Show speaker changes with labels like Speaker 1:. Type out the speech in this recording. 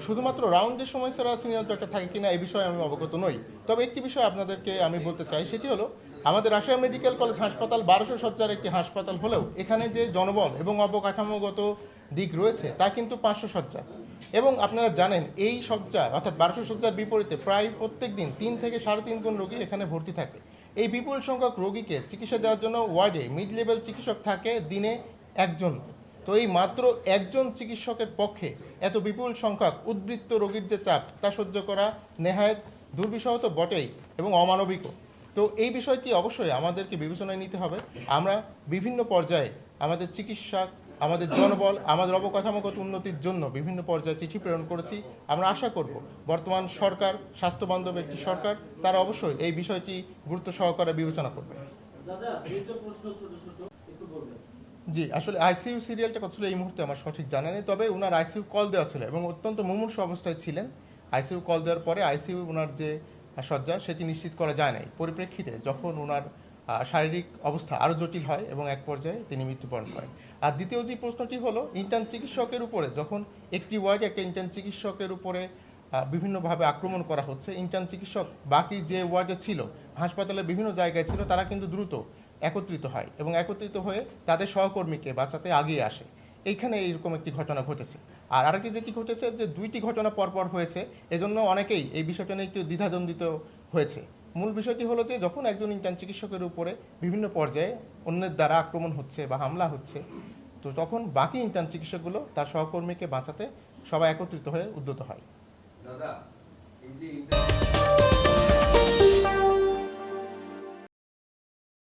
Speaker 1: শুধুমাত্র রাউন্ডের সময় ছাড়া সিনিয়র ডক্টর থাকে কিনা এই বিষয়ে আমি অবগত নই। তবে একটি বিষয় আপনাদেরকে আমি বলতে চাই, সেটি হলো আমাদের রাজশাহী মেডিকেল কলেজ হাসপাতাল 1200 শয্যার একটি হাসপাতাল হলেও এখানে যে জনবল এবং অবকাঠামোগত দিক রয়েছে তা কিন্তু 500 শয্যা। এবং আপনারা জানেন এই শয্যা অর্থাৎ 1200 শয্যার বিপরীতে প্রায় প্রত্যেক দিন 3 থেকে 3.5 গুণ রোগী এখানে ভর্তি থাকে। এই বিপুল সংখ্যক রোগীকে চিকিৎসা দেওয়ার জন্য ওয়ার্ডে মিড লেভেল চিকিৎসক থাকে দিনে একজন। তো এই মাত্র একজন চিকিৎসকের পক্ষে এত বিপুল সংখ্যক উদ্বৃত্ত রোগীর যে চাপ তা সহ্য করা নেহায়েত দুর্বিষহ তো বটেই এবং অমানবিকও। তো এই বিষয়টি অবশ্যই আমাদেরকে বিবেচনায় নিতে হবে। আমরা বিভিন্ন পর্যায়ে আমাদের চিকিৎসক, আমাদের জনবল, আমাদের অবকাঠামোগত উন্নতির জন্য বিভিন্ন পর্যায়ে চিঠি প্রেরণ করেছি। আমরা আশা করব বর্তমান সরকার, স্বাস্থ্যবান্ধব একটি সরকার, তারা অবশ্যই এই বিষয়টি গুরুত্ব সহকারে বিবেচনা করবে। জি, আসলে আইসিইউ সিরিয়ালটা কত ছিল এই মুহূর্তে আমার সঠিক জানা নেই, তবে ওনার আইসিইউ কল দেওয়া ছিল এবং অত্যন্ত মুমূর্ষু অবস্থায় ছিলেন। আইসিইউ কল দেওয়ার পরে আইসিইউ ওনার যে শয্যা সেটি নিশ্চিত করা যায় নাই, পরিপ্রেক্ষিতে যখন ওনার শারীরিক অবস্থা আরও জটিল হয় এবং এক পর্যায়ে তিনি মৃত্যুবরণ করেন। আর দ্বিতীয় যে প্রশ্নটি হলো ইন্টার্ন চিকিৎসকের উপরে, যখন একটি ওয়ার্ডে একটা ইন্টার্ন চিকিৎসকের উপরে বিভিন্নভাবে আক্রমণ করা হচ্ছে, ইন্টার্ন চিকিৎসক বাকি যে ওয়ার্ডে ছিল, হাসপাতালের বিভিন্ন জায়গায় ছিল, তারা কিন্তু দ্রুত একত্রিত হয় এবং একত্রিত হয়ে তাদের সহকর্মীকে বাঁচাতে আগিয়ে আসে। এইখানে এইরকম একটি ঘটনা ঘটেছে। আর আরেকটি যেটি ঘটেছে যে দুইটি ঘটনা পরপর হয়েছে, এজন্য অনেকেই এই বিষয়টা নিয়ে একটু দ্বিধাদ্বন্দ্বিত হয়েছে। মূল বিষয়টি হলো যে যখন একজন ইন্টার্ন চিকিৎসকের উপরে বিভিন্ন পর্যায়ে অন্যের দ্বারা আক্রমণ হচ্ছে বা হামলা হচ্ছে, তো তখন বাকি ইন্টার্ন চিকিৎসকগুলো তার সহকর্মীকে বাঁচাতে সবাই একত্রিত হয়ে উদ্যত হয়। দাদা, এই যে